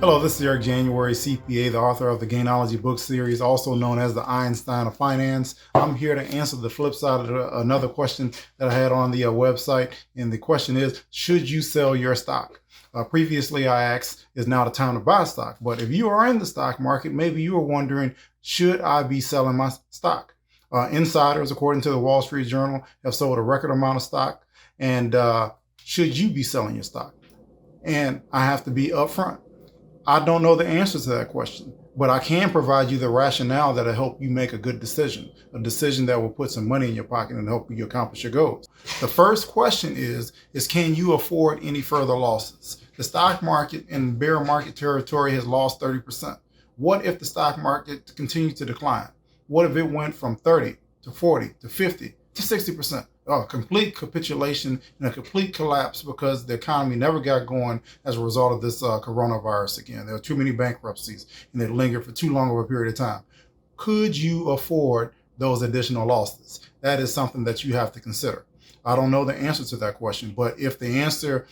Hello, this is Eric January, CPA, the author of the Gainology book series, also known as the Einstein of Finance. I'm here to answer the flip side of another question that I had on the website. And the question is, should you sell your stock? Previously, I asked, is now the time to buy stock? But if you are in the stock market, maybe you are wondering, should I be selling my stock? Insiders, according to the Wall Street Journal, have sold a record amount of stock. And should you be selling your stock? And I have to be upfront. I don't know the answer to that question, but I can provide you the rationale that'll help you make a good decision, a decision that will put some money in your pocket and help you accomplish your goals. The first question is can you afford any further losses? The stock market in bear market territory has lost 30%. What if the stock market continues to decline? What if it went from 30 to 40 to 50 to 60%? A complete capitulation and a complete collapse because the economy never got going as a result of this coronavirus again. There are too many bankruptcies and they lingered for too long of a period of time. Could you afford those additional losses? That is something that you have to consider. I don't know the answer to that question, but if the answer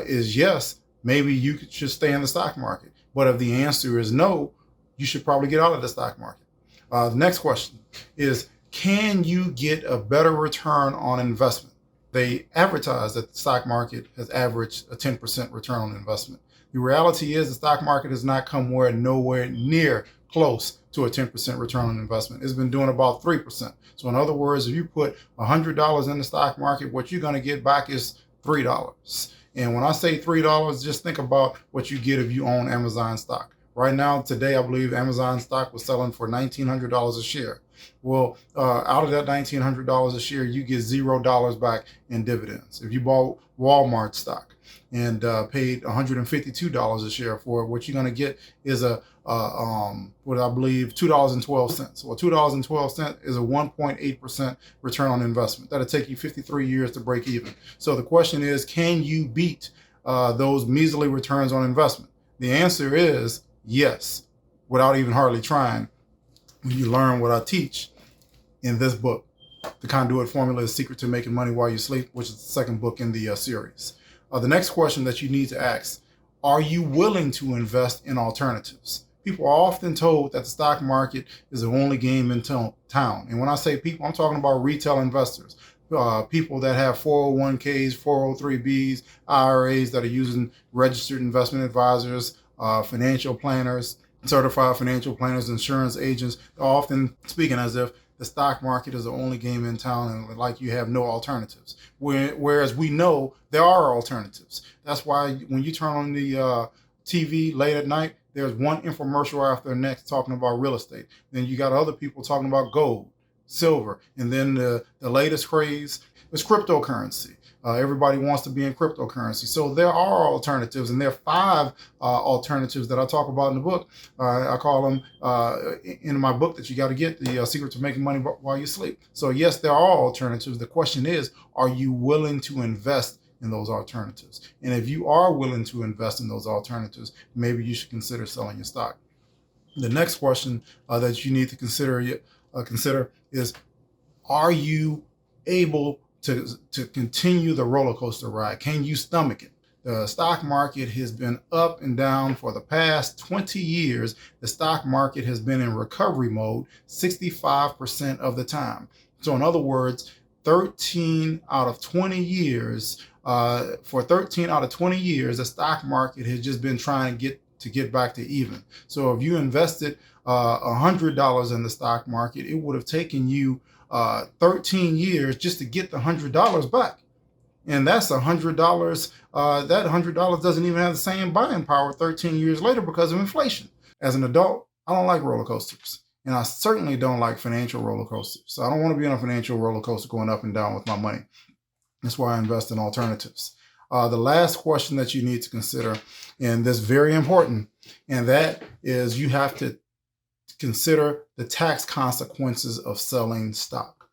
is yes, maybe you should stay in the stock market. But if the answer is no, you should probably get out of the stock market. The next question is, can you get a better return on investment? They advertise that the stock market has averaged a 10% return on investment. The reality is the stock market has not come nowhere near close to a 10% return on investment. It's been doing about 3%. So in other words, if you put $100 in the stock market, what you're going to get back is $3. And when I say $3, just think about what you get if you own Amazon stock. Right now, today, I believe Amazon stock was selling for $1,900 a share. Well, out of that $1,900 a share, you get $0 back in dividends. If you bought Walmart stock and paid $152 a share for it, what you're going to get is what I believe $2.12. Well, $2.12 is a 1.8% return on investment. That'll take you 53 years to break even. So the question is, can you beat those measly returns on investment? The answer is yes, without even hardly trying. When you learn what I teach in this book, The Conduit Formula: The Secret to Making Money While You Sleep, which is the second book in the series. The next question that you need to ask, are you willing to invest in alternatives? People are often told that the stock market is the only game in town. And when I say people, I'm talking about retail investors, people that have 401ks, 403bs, IRAs that are using registered investment advisors, financial planners, certified financial planners, insurance agents, often speaking as if the stock market is the only game in town and like you have no alternatives. Whereas we know there are alternatives. That's why when you turn on the TV late at night, there's one infomercial after the next talking about real estate. Then you got other people talking about gold, silver, and then the latest craze is cryptocurrency. Everybody wants to be in cryptocurrency. So there are alternatives, and there are 5 alternatives that I talk about in the book. I call them in my book that you got to get, the secret to making money while you sleep. So yes, there are alternatives. The question is, are you willing to invest in those alternatives? And if you are willing to invest in those alternatives, maybe you should consider selling your stock. The next question that you need to consider is, are you able to continue the roller coaster ride? Can you stomach it? The stock market has been up and down for the past 20 years. The stock market has been in recovery mode 65% of the time. So in other words, 13 out of 20 years, for 13 out of 20 years, the stock market has just been trying to get back to even. So if you invested $100 in the stock market, it would have taken you 13 years just to get the $100 back. And that's $100. That $100 doesn't even have the same buying power 13 years later because of inflation. As an adult, I don't like roller coasters. And I certainly don't like financial roller coasters. So I don't want to be on a financial roller coaster going up and down with my money. That's why I invest in alternatives. The last question that you need to consider, and this is very important, and that is you have to consider the tax consequences of selling stock.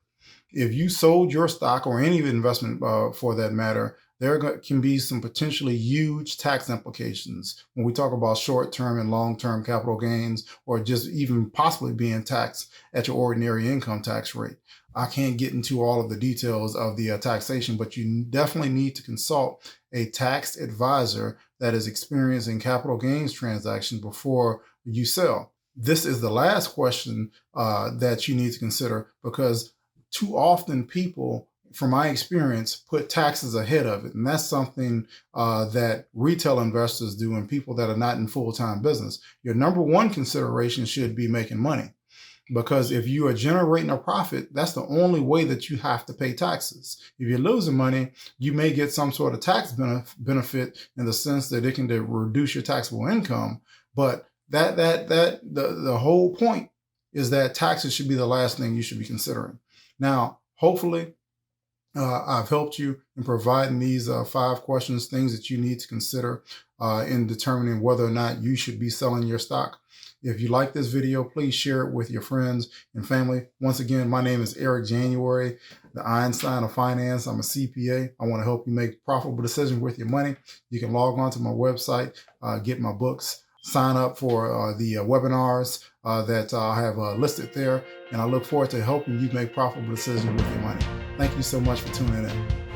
If you sold your stock or any investment for that matter, there can be some potentially huge tax implications when we talk about short-term and long-term capital gains, or just even possibly being taxed at your ordinary income tax rate. I can't get into all of the details of the taxation, but you definitely need to consult a tax advisor that is experienced in capital gains transactions before you sell. This is the last question that you need to consider, because too often people, from my experience, put taxes ahead of it. And that's something that retail investors do and people that are not in full-time business. Your number one consideration should be making money. Because if you are generating a profit, that's the only way that you have to pay taxes. If you're losing money, you may get some sort of tax benefit in the sense that it can reduce your taxable income. But the whole point is that taxes should be the last thing you should be considering. Now, hopefully, I've helped you in providing these 5 questions, things that you need to consider in determining whether or not you should be selling your stock. If you like this video, please share it with your friends and family. Once again, my name is Eric January, the Einstein of Finance. I'm a CPA. I want to help you make profitable decisions with your money. You can log on to my website, get my books, sign up for the webinars that I have listed there. And I look forward to helping you make profitable decisions with your money. Thank you so much for tuning in.